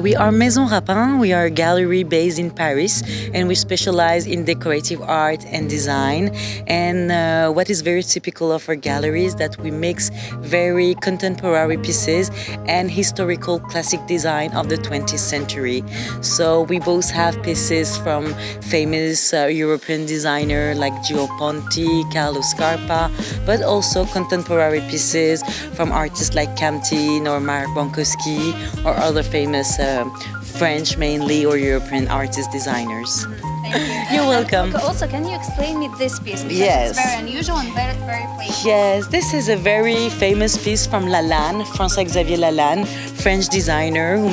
We are Maison Rapin. We are a gallery based in Paris, and we specialize in decorative art and design. And what is very typical of our gallery is that we mix very contemporary pieces and historical classic design of the 20th century. So we both have pieces from famous European designers like Gio Ponti, Carlo Scarpa, but also contemporary pieces from artists like Camtin or Marc Bankowski or other famous French mainly or European artist designers. Thank you. You're welcome. Also, can you explain me this piece? Because Yes. it's very unusual and very playful. Yes, this is a very famous piece from Lalanne, François-Xavier Lalanne, French designer who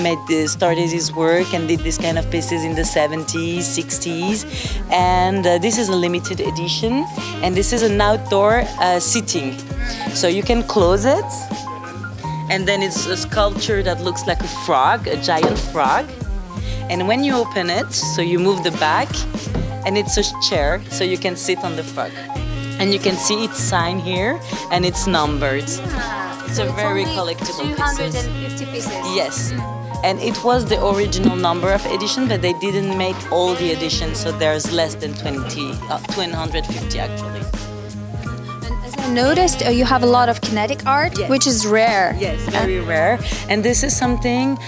started his work and did this kind of pieces in the 70s, 60s. And this is a limited edition. And this is an outdoor seating. So you can close it. And then it's a sculpture that looks like a frog, a giant frog. And when you open it, so you move the back, and it's a chair, so you can sit on the frog. And you can see its sign here, and it's numbered. It's a very collectible piece. 250 pieces. Yes. And it was the original number of edition, but they didn't make all the editions, so there's less than 250 actually. I noticed you have a lot of kinetic art, Yes. which is rare. Yes, very rare. And this is something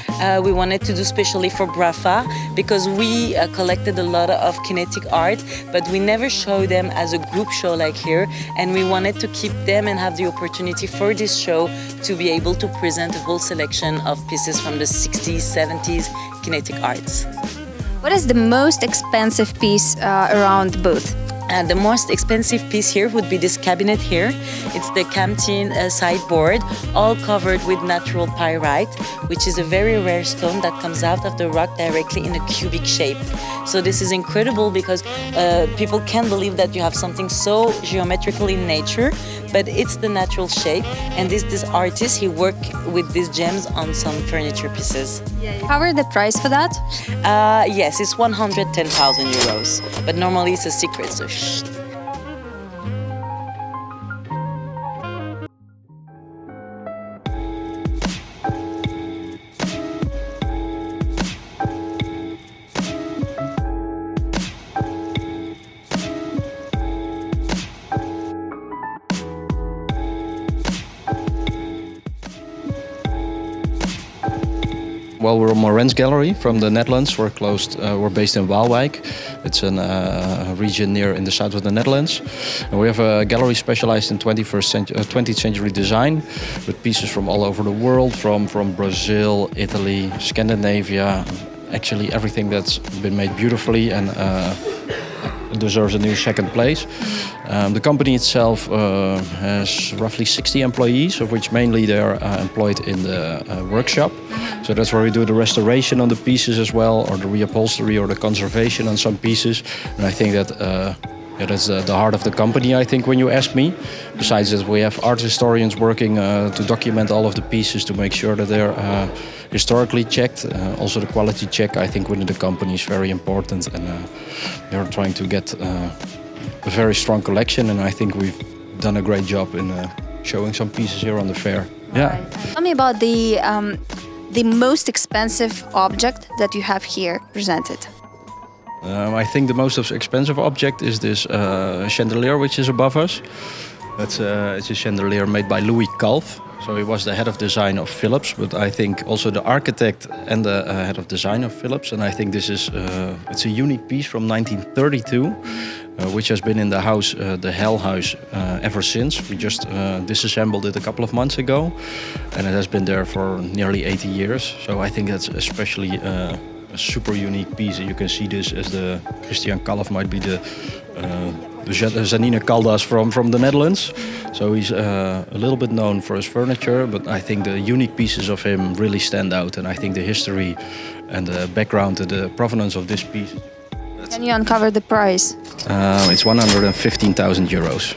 we wanted to do specially for Brafa because we collected a lot of kinetic art, but we never show them as a group show like here. And we wanted to keep them and have the opportunity for this show to be able to present a whole selection of pieces from the 60s, 70s kinetic arts. What is the most expensive piece around the booth? The most expensive piece here would be this cabinet here. It's the Camtin sideboard, all covered with natural pyrite, which is a very rare stone that comes out of the rock directly in a cubic shape. So this is incredible because people can't believe that you have something so geometrical in nature, but it's the natural shape. And this artist, he worked with these gems on some furniture pieces. Cover the price for that? Yes, it's 110,000 euros, but normally it's a secret, so shh. Well, we're a Morens gallery from the Netherlands. We're based in Waalwijk. It's a region near in the south of the Netherlands. And we have a gallery specialized in 20th century design with pieces from all over the world, from Brazil, Italy, Scandinavia, actually everything that's been made beautifully and deserves a new second place. The company itself has roughly 60 employees, of which mainly they're employed in the workshop. So that's where we do the restoration on the pieces as well, or the reupholstery or the conservation on some pieces. And I think that that's the heart of the company, I think, when you ask me. Besides that, we have art historians working to document all of the pieces to make sure that they're historically checked. Also the quality check, I think, within the company is very important. And they're trying to get a very strong collection. And I think we've done a great job in showing some pieces here on the fair. Yeah. Tell me about the most expensive object that you have here presented. I think the most expensive object is this chandelier, which is above us. It's a chandelier made by Louis Calf. So he was the head of design of Philips, but I think also the architect and the head of design of Philips. And I think this is it's a unique piece from 1932, which has been in the house, the Hell House, ever since. We just disassembled it a couple of months ago, and it has been there for nearly 80 years. So I think that's especially a super unique piece. You can see this as the Christian Kalf might be the Janine Caldas from the Netherlands. So he's a little bit known for his furniture, but I think the unique pieces of him really stand out. And I think the history and the background, the provenance of this piece. Can you uncover the price? It's 115,000 euros.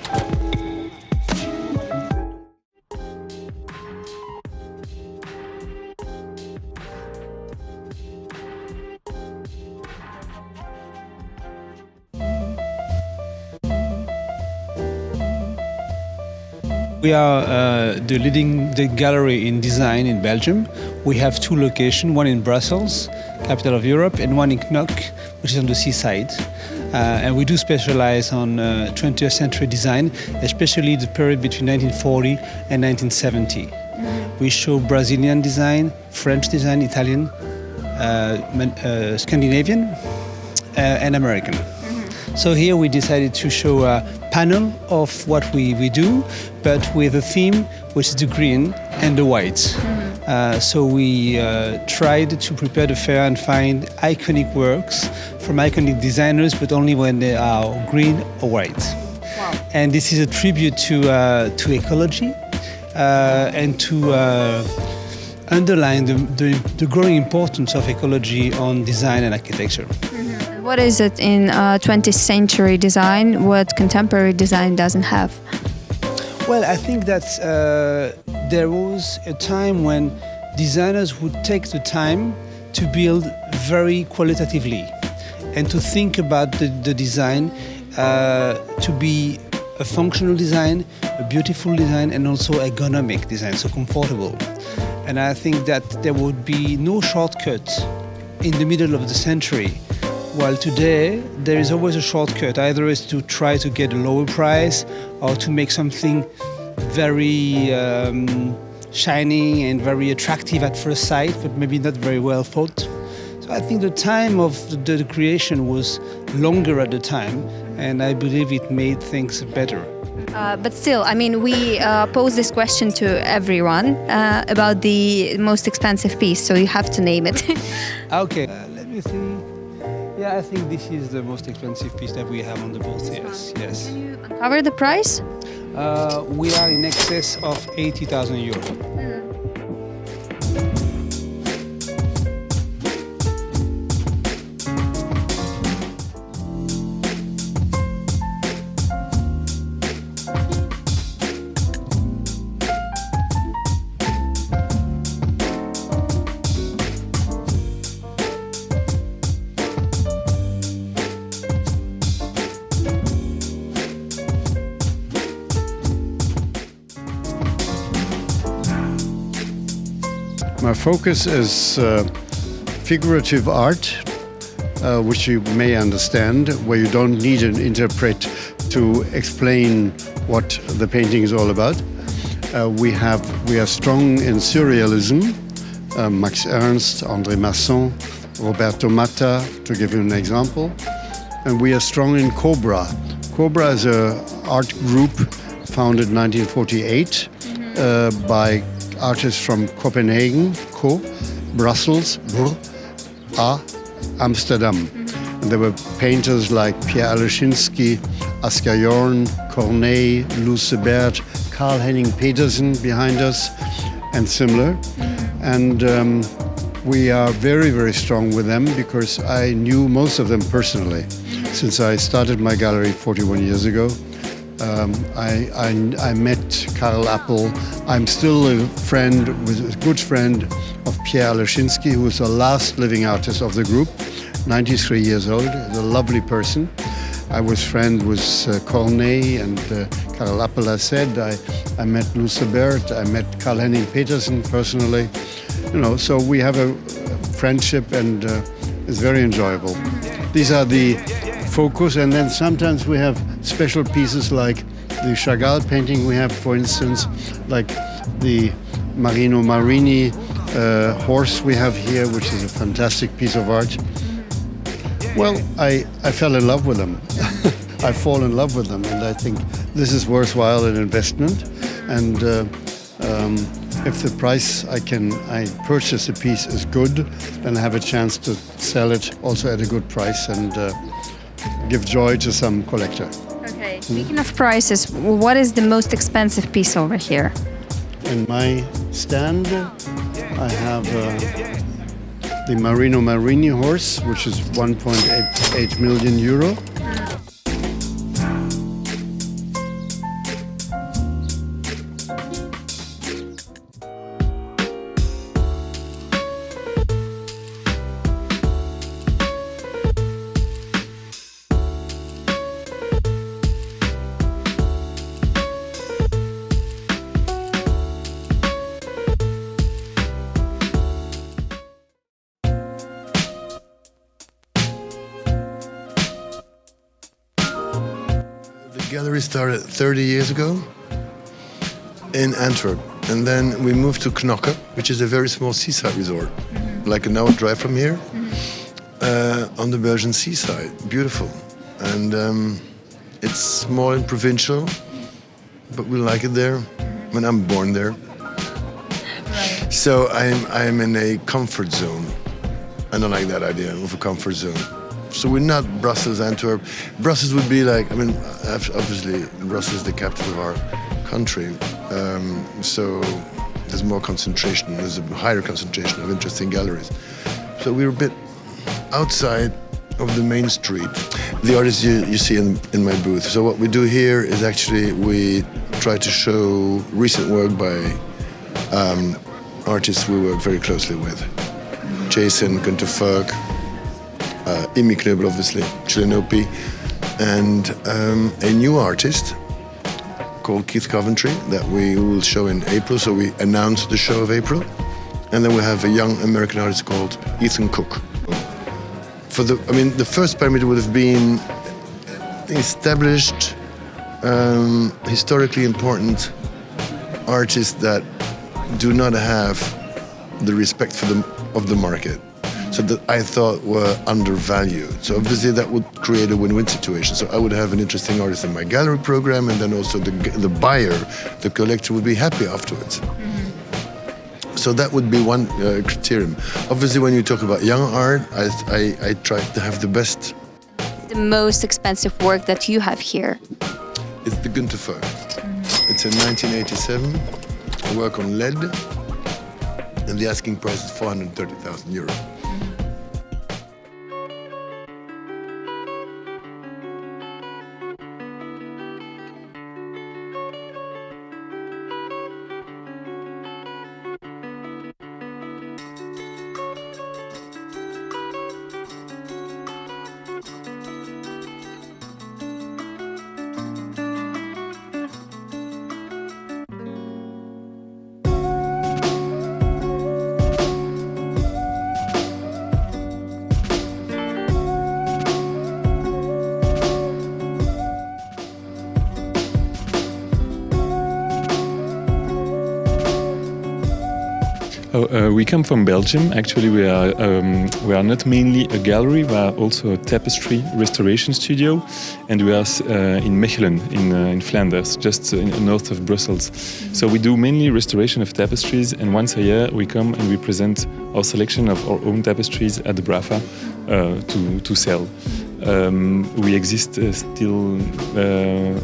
We are the leading gallery in design in Belgium. We have two locations, one in Brussels, capital of Europe, and one in Knock, which is on the seaside. And we do specialize on 20th century design, especially the period between 1940 and 1970. We show Brazilian design, French design, Italian, Scandinavian, and American. So here we decided to show a panel of what we do, but with a theme which is the green and the white. So we tried to prepare the fair and find iconic works from iconic designers, but only when they are green or white. Wow. And this is a tribute to ecology and to underline the growing importance of ecology on design and architecture. What is it in 20th century design what contemporary design doesn't have? Well, I think that there was a time when designers would take the time to build very qualitatively and to think about the design to be a functional design, a beautiful design, and also ergonomic design, so comfortable. And I think that there would be no shortcut in the middle of the century. While today, there is always a shortcut. Either is to try to get a lower price or to make something very shiny and very attractive at first sight, but maybe not very well thought. So I think the time of the creation was longer at the time, and I believe it made things better. But still, I mean, we pose this question to everyone about the most expensive piece, so you have to name it. Okay, let me see. Yeah, I think this is the most expensive piece that we have on the booth. Yes, yes. Can you uncover the price? We are in excess of 80,000 euros. My focus is figurative art, which you may understand, where you don't need an interpret to explain what the painting is all about. We are strong in surrealism, Max Ernst, André Masson, Roberto Matta, to give you an example. And we are strong in Cobra. Cobra is an art group founded in 1948 by artists from Copenhagen, Brussels, Amsterdam. And there were painters like Pierre Alechinsky, Asger Jorn, Corneille, Lucebert, Karl-Henning Petersen behind us, and similar. And we are very, very strong with them because I knew most of them personally. Since I started my gallery 41 years ago, I met Karl Appel. I'm still a good friend of Pierre Alechinsky, who is the last living artist of the group, 93 years old, a lovely person. I was friend with Corneille and Karl Appel, I said. I met Lucebert, I met Karl-Henning Petersen personally. So we have a friendship and it's very enjoyable. These are the focus, and then sometimes we have special pieces like the Chagall painting we have, for instance, like the Marino Marini horse we have here, which is a fantastic piece of art. Well, I fell in love with them. I fall in love with them, and I think this is worthwhile an investment. And if the price I purchase a piece is good, then I have a chance to sell it also at a good price and give joy to some collector. Okay, speaking of prices, what is the most expensive piece over here? In my stand, I have the Marino Marini horse, which is 1.8 million euro. gallery started 30 years ago in Antwerp. And then we moved to Knokke, which is a very small seaside resort, like an hour drive from here, on the Belgian seaside. Beautiful. And it's small and provincial, but we like it there. I mean, I'm born there. Right. So I'm in a comfort zone. I don't like that idea of a comfort zone. So we're not Brussels, Antwerp. Brussels would be like, I mean, obviously Brussels is the capital of our country. So there's more concentration, there's a higher concentration of interesting galleries. So we're a bit outside of the main street. The artists you see in my booth. So what we do here is actually we try to show recent work by artists we work very closely with. Jason, Günter Ferg, Imi Knöbel, obviously, Chilenopi, and a new artist called Keith Coventry that we will show in April. So we announced the show of April. And then we have a young American artist called Ethan Cook. The first pyramid would have been established, historically important artists that do not have the respect of the market. So that I thought were undervalued. So obviously that would create a win-win situation. So I would have an interesting artist in my gallery program, and then also the buyer, the collector, would be happy afterwards. So that would be one criterion. Obviously, when you talk about young art, I try to have the best. The most expensive work that you have here? It's the Günter Ferg. It's a 1987 work on lead, and the asking price is 430,000 euros. We come from Belgium. Actually, we are not mainly a gallery. We are also a tapestry restoration studio, and we are in Mechelen, in Flanders, just north of Brussels. So we do mainly restoration of tapestries, and once a year we come and we present our selection of our own tapestries at the Brafa to sell. We exist still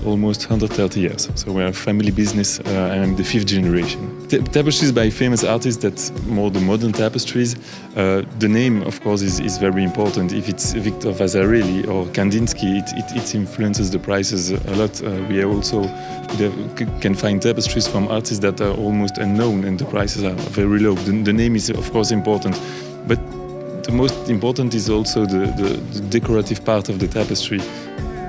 almost 130 years, so we're a family business, and I'm the 5th generation. Tapestries by famous artists, that's more the modern tapestries. The name, of course, is very important. If it's Victor Vasarely or Kandinsky, it influences the prices a lot. We also can find tapestries from artists that are almost unknown, and the prices are very low. The name is, of course, important, but the most important is also the decorative part of the tapestry.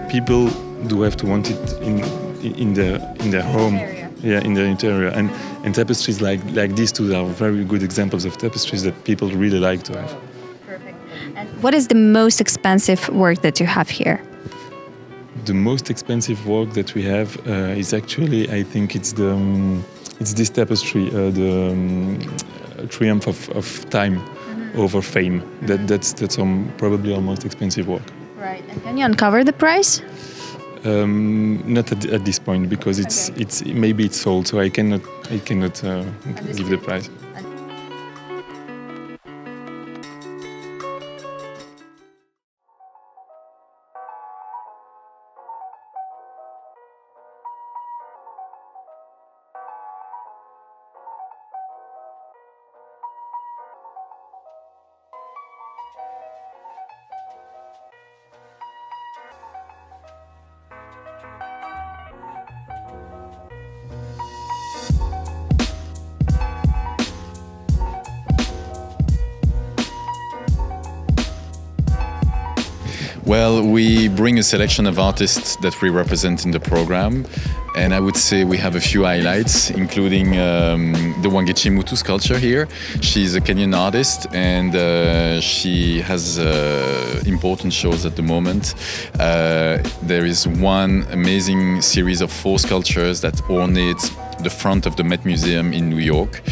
People do have to want it in their home, in their interior, and tapestries like these two are very good examples of tapestries that people really like to have. Perfect. And what is the most expensive work that you have here? The most expensive work that we have is actually, I think it's this tapestry, the Triumph of Time over Fame. That's probably our most expensive work. Right. And can you uncover the price? Not at this point, because it's maybe it's sold, so I cannot give the price. Well, we bring a selection of artists that we represent in the program, And I would say we have a few highlights, including the Wangechi Mutu sculpture here. She's a Kenyan artist, and she has important shows at the moment. There is one amazing series of 4 sculptures that ornate the front of the Met Museum in New York,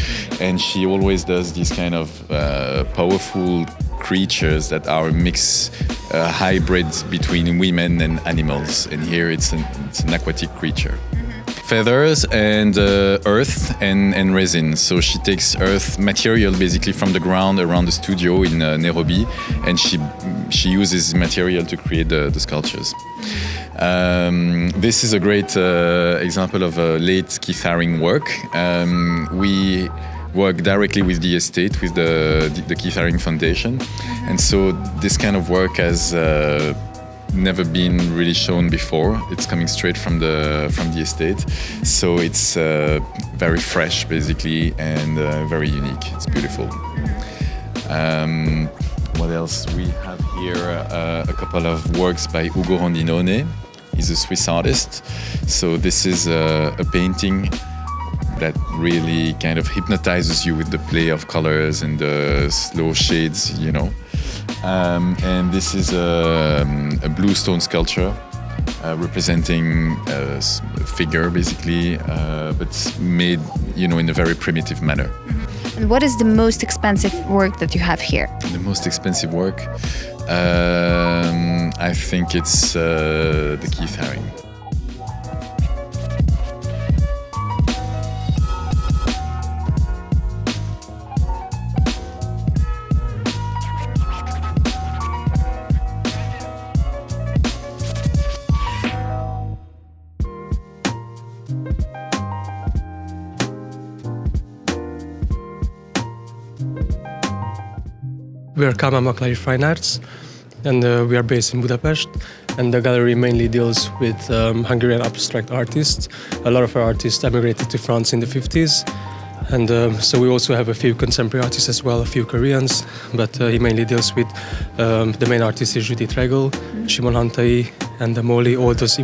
and she always does these kind of powerful creatures that are a mix hybrid between women and animals, and here it's an aquatic creature. Feathers and earth and resin. So she takes earth material basically from the ground around the studio in Nairobi, and she uses material to create the sculptures. This is a great example of a late Keith Haring work. We work directly with the estate, with the Keith Haring Foundation, and so this kind of work has never been really shown before. It's coming straight from the estate, so it's very fresh basically, and very unique. It's beautiful. What else? We have here a couple of works by Ugo Rondinone. He's a Swiss artist, so this is a painting that really kind of hypnotizes you with the play of colors and the slow shades, you know. And this is a blue stone sculpture representing a figure, basically, but made, you know, in a very primitive manner. And what is the most expensive work that you have here? The most expensive work? I think it's the Keith Haring. We are Kama Fine Arts, and we are based in Budapest. And the gallery mainly deals with Hungarian abstract artists. A lot of our artists emigrated to France in the 50s. And so we also have a few contemporary artists as well, a few Koreans. But he mainly deals with the main artist is Judith Regel, Shimon Hantai, and Moli, all those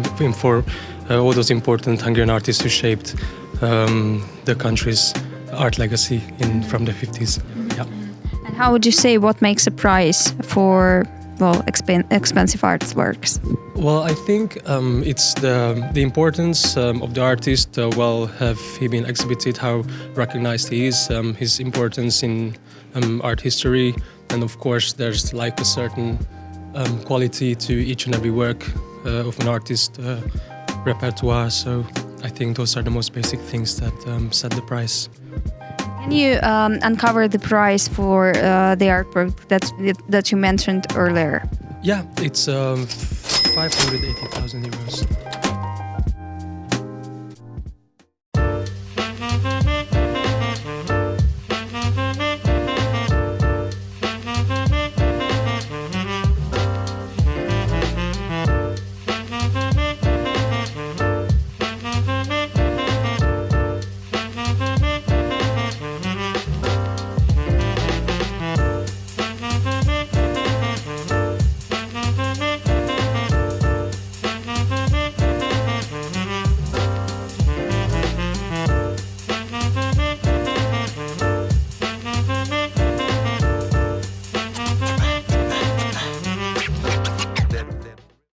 important Hungarian artists who shaped the country's art legacy from the 50s. Yeah. And how would you say what makes a price for expensive artworks? Well, I think it's the importance of the artist. Have he been exhibited? How recognized he is? His importance in art history, and of course, there's like a certain quality to each and every work of an artist repertoire. So I think those are the most basic things that set the price. Can you uncover the price for the artwork that you mentioned earlier? Yeah, it's 580,000 euros.